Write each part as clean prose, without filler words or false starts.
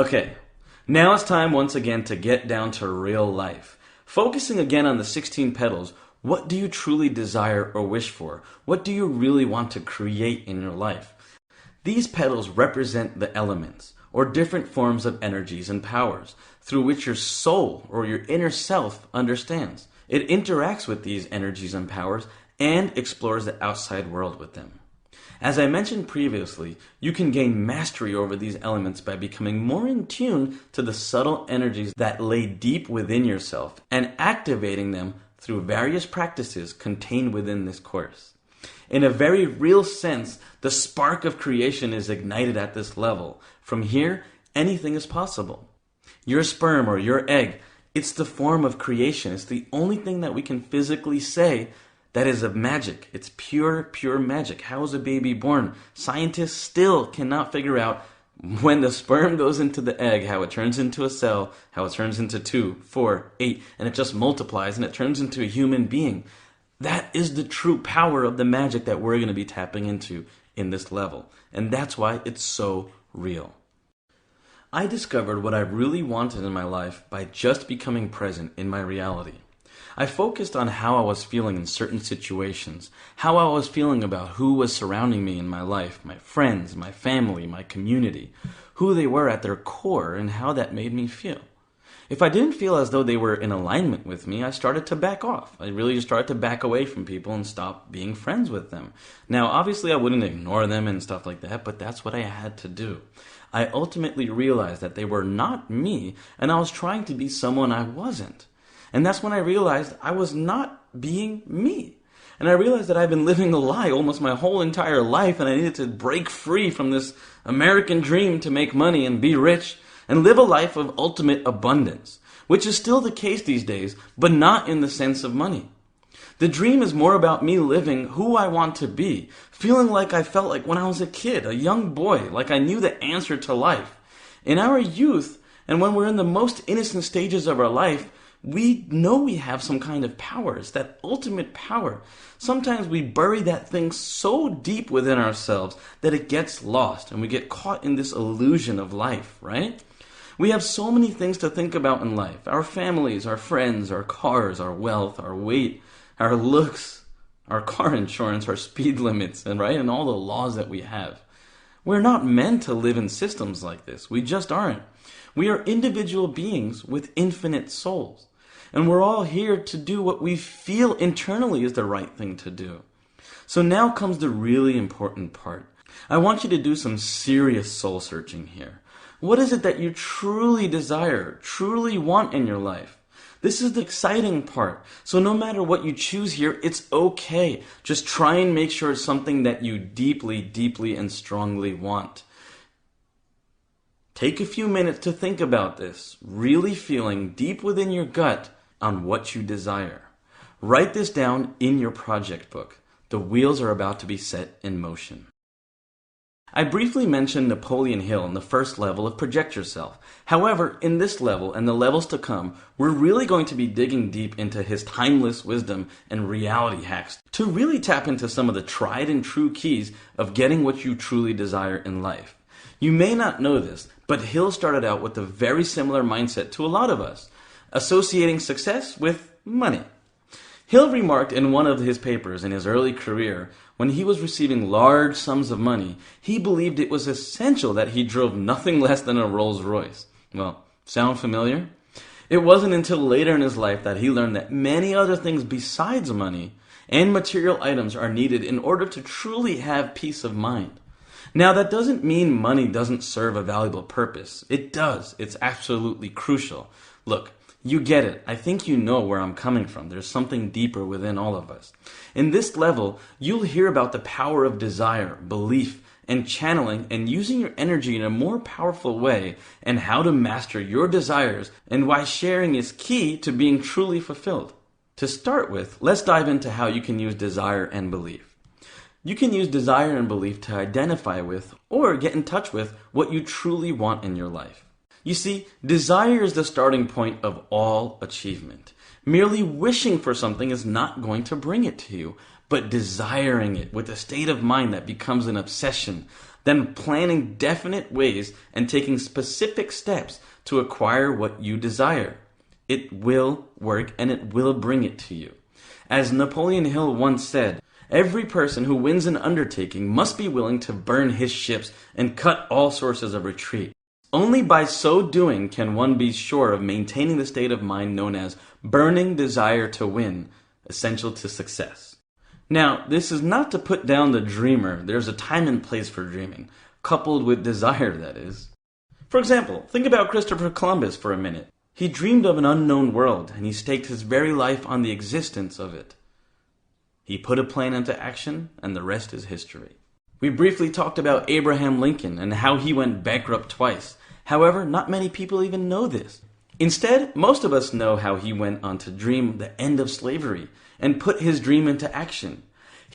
Okay, now it's time once again to get down to real life. Focusing again on the 16 petals, what do you truly desire or wish for? What do you really want to create in your life? These petals represent the elements, or different forms of energies and powers, through which your soul or your inner self understands. It interacts with these energies and powers and explores the outside world with them. As I mentioned previously, you can gain mastery over these elements by becoming more in tune to the subtle energies that lay deep within yourself and activating them through various practices contained within this course. In a very real sense, the spark of creation is ignited at this level. From here, anything is possible. Your sperm or your egg, it's the form of creation. It's the only thing that we can physically say that is of magic. It's pure, pure magic. How is a baby born? Scientists still cannot figure out when the sperm goes into the egg, how it turns into a cell, how it turns into 2, 4, 8, and it just multiplies and it turns into a human being. That is the true power of the magic that we're going to be tapping into in this level. And that's why it's so real. I discovered what I really wanted in my life by just becoming present in my reality. I focused on how I was feeling in certain situations, how I was feeling about who was surrounding me in my life, my friends, my family, my community, who they were at their core, and how that made me feel. If I didn't feel as though they were in alignment with me, I started to back off. I really just started to back away from people and stop being friends with them. Now, obviously, I wouldn't ignore them and stuff like that, but that's what I had to do. I ultimately realized that they were not me, and I was trying to be someone I wasn't. And that's when I realized I was not being me. And I realized that I've been living a lie almost my whole entire life, and I needed to break free from this American dream to make money and be rich and live a life of ultimate abundance, which is still the case these days, but not in the sense of money. The dream is more about me living who I want to be, feeling like I felt like when I was a kid, a young boy, like I knew the answer to life. In our youth, and when we're in the most innocent stages of our life, we know we have some kind of power. It's that ultimate power. Sometimes we bury that thing so deep within ourselves that it gets lost and we get caught in this illusion of life, right? We have so many things to think about in life. Our families, our friends, our cars, our wealth, our weight, our looks, our car insurance, our speed limits, and all the laws that we have. We're not meant to live in systems like this. We just aren't. We are individual beings with infinite souls. And we're all here to do what we feel internally is the right thing to do. So now comes the really important part. I want you to do some serious soul searching here. What is it that you truly desire, truly want in your life? This is the exciting part. So no matter what you choose here, it's okay. Just try and make sure it's something that you deeply, deeply, and strongly want. Take a few minutes to think about this, really feeling deep within your gut on what you desire. Write this down in your project book. The wheels are about to be set in motion. I briefly mentioned Napoleon Hill in the first level of Project Yourself. However, in this level and the levels to come, we're really going to be digging deep into his timeless wisdom and reality hacks to really tap into some of the tried and true keys of getting what you truly desire in life. You may not know this, but Hill started out with a very similar mindset to a lot of us, associating success with money. Hill remarked in one of his papers in his early career, when he was receiving large sums of money, he believed it was essential that he drove nothing less than a Rolls Royce. Well, sound familiar? It wasn't until later in his life that he learned that many other things besides money and material items are needed in order to truly have peace of mind. Now, that doesn't mean money doesn't serve a valuable purpose. It does. It's absolutely crucial. Look, you get it. I think you know where I'm coming from. There's something deeper within all of us. In this level, you'll hear about the power of desire, belief, and channeling and using your energy in a more powerful way and how to master your desires and why sharing is key to being truly fulfilled. To start with, let's dive into how you can use desire and belief. You can use desire and belief to identify with or get in touch with what you truly want in your life. You see, desire is the starting point of all achievement. Merely wishing for something is not going to bring it to you, but desiring it with a state of mind that becomes an obsession, then planning definite ways and taking specific steps to acquire what you desire. It will work and it will bring it to you. As Napoleon Hill once said, every person who wins an undertaking must be willing to burn his ships and cut all sources of retreat. Only by so doing can one be sure of maintaining the state of mind known as burning desire to win, essential to success. Now, this is not to put down the dreamer. There's a time and place for dreaming, coupled with desire, that is. For example, think about Christopher Columbus for a minute. He dreamed of an unknown world, and he staked his very life on the existence of it. He put a plan into action, and the rest is history. We briefly talked about Abraham Lincoln and how he went bankrupt twice. However, not many people even know this. Instead, most of us know how he went on to dream the end of slavery and put his dream into action.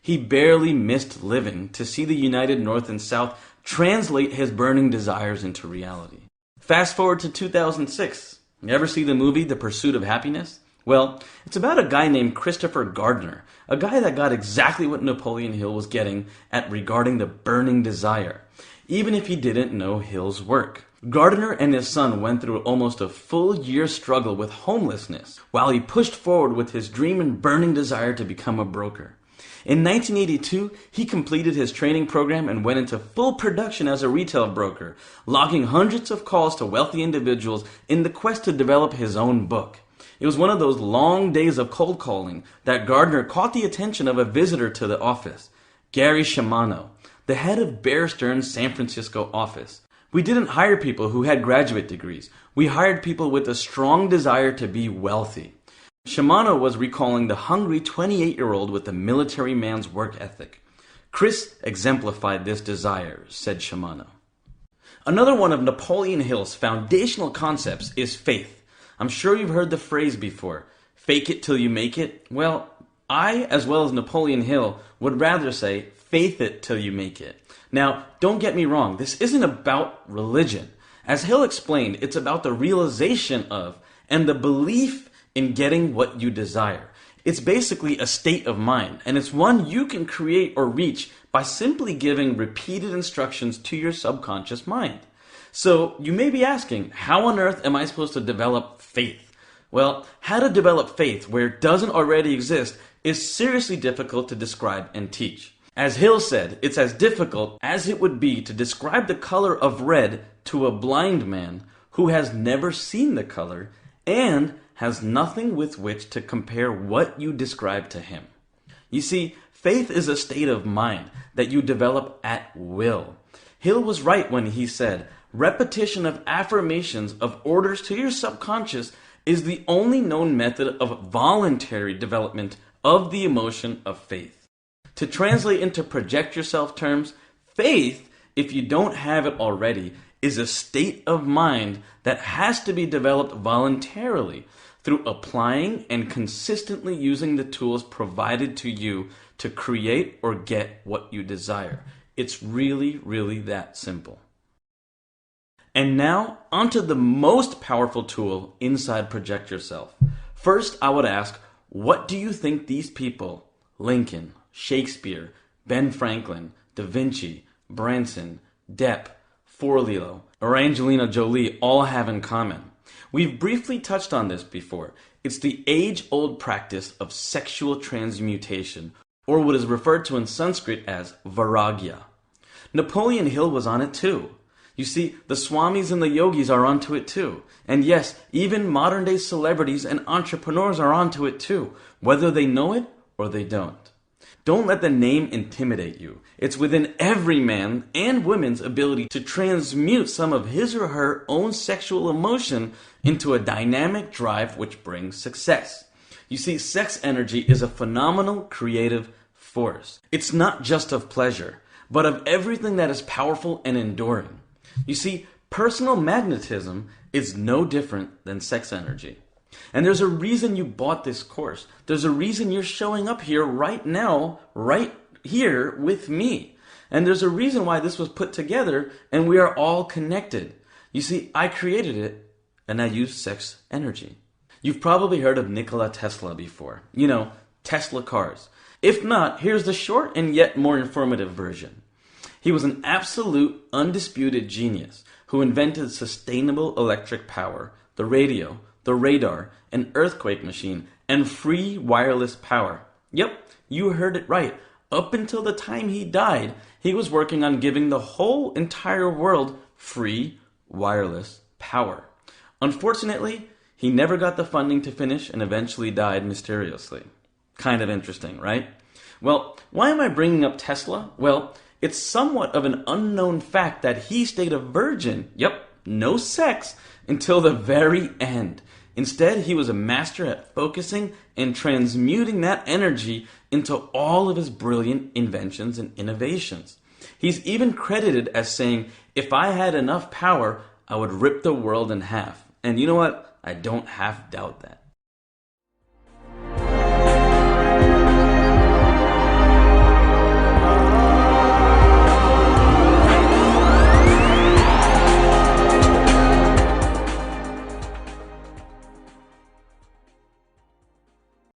He barely missed living to see the united North and South translate his burning desires into reality. Fast forward to 2006. You ever see the movie The Pursuit of Happiness? Well, it's about a guy named Christopher Gardner, a guy that got exactly what Napoleon Hill was getting at regarding the burning desire, even if he didn't know Hill's work. Gardner and his son went through almost a full year's struggle with homelessness while he pushed forward with his dream and burning desire to become a broker. In 1982, he completed his training program and went into full production as a retail broker, logging hundreds of calls to wealthy individuals in the quest to develop his own book. It was one of those long days of cold calling that Gardner caught the attention of a visitor to the office, Gary Shimano, the head of Bear Stearns' San Francisco office. We didn't hire people who had graduate degrees. We hired people with a strong desire to be wealthy. Shimano was recalling the hungry 28-year-old with a military man's work ethic. Chris exemplified this desire, said Shimano. Another one of Napoleon Hill's foundational concepts is faith. I'm sure you've heard the phrase before, fake it till you make it. Well, I, as well as Napoleon Hill, would rather say faith it till you make it. Now, don't get me wrong, this isn't about religion. As Hill explained, it's about the realization of and the belief in getting what you desire. It's basically a state of mind, and it's one you can create or reach by simply giving repeated instructions to your subconscious mind. So you may be asking, how on earth am I supposed to develop faith? Well, how to develop faith where it doesn't already exist is seriously difficult to describe and teach. As Hill said, it's as difficult as it would be to describe the color of red to a blind man who has never seen the color and has nothing with which to compare what you describe to him. You see, faith is a state of mind that you develop at will. Hill was right when he said, repetition of affirmations of orders to your subconscious is the only known method of voluntary development of the emotion of faith. To translate into project yourself terms, faith, if you don't have it already, is a state of mind that has to be developed voluntarily through applying and consistently using the tools provided to you to create or get what you desire. It's really, really that simple. And now, onto the most powerful tool inside Project Yourself. First, I would ask, what do you think these people, Lincoln, Shakespeare, Ben Franklin, Da Vinci, Branson, Depp, Forleo, or Angelina Jolie all have in common? We've briefly touched on this before. It's the age-old practice of sexual transmutation, or what is referred to in Sanskrit as vairagya. Napoleon Hill was on it too. You see, the swamis and the yogis are onto it too. And yes, even modern-day celebrities and entrepreneurs are onto it too, whether they know it or they don't. Don't let the name intimidate you. It's within every man and woman's ability to transmute some of his or her own sexual emotion into a dynamic drive which brings success. You see, sex energy is a phenomenal creative force. It's not just of pleasure, but of everything that is powerful and enduring. You see, personal magnetism is no different than sex energy. And there's a reason you bought this course. There's a reason you're showing up here right now, right here with me. And there's a reason why this was put together and we are all connected. You see, I created it and I use sex energy. You've probably heard of Nikola Tesla before. You know, Tesla cars. If not, here's the short and yet more informative version. He was an absolute, undisputed genius who invented sustainable electric power, the radio, the radar, an earthquake machine, and free wireless power. Yep, you heard it right. Up until the time he died, he was working on giving the whole entire world free wireless power. Unfortunately, he never got the funding to finish and eventually died mysteriously. Kind of interesting, right? Well, why am I bringing up Tesla? Well, it's somewhat of an unknown fact that he stayed a virgin, yep, no sex, until the very end. Instead, he was a master at focusing and transmuting that energy into all of his brilliant inventions and innovations. He's even credited as saying, if I had enough power, I would rip the world in half. And you know what? I don't half doubt that.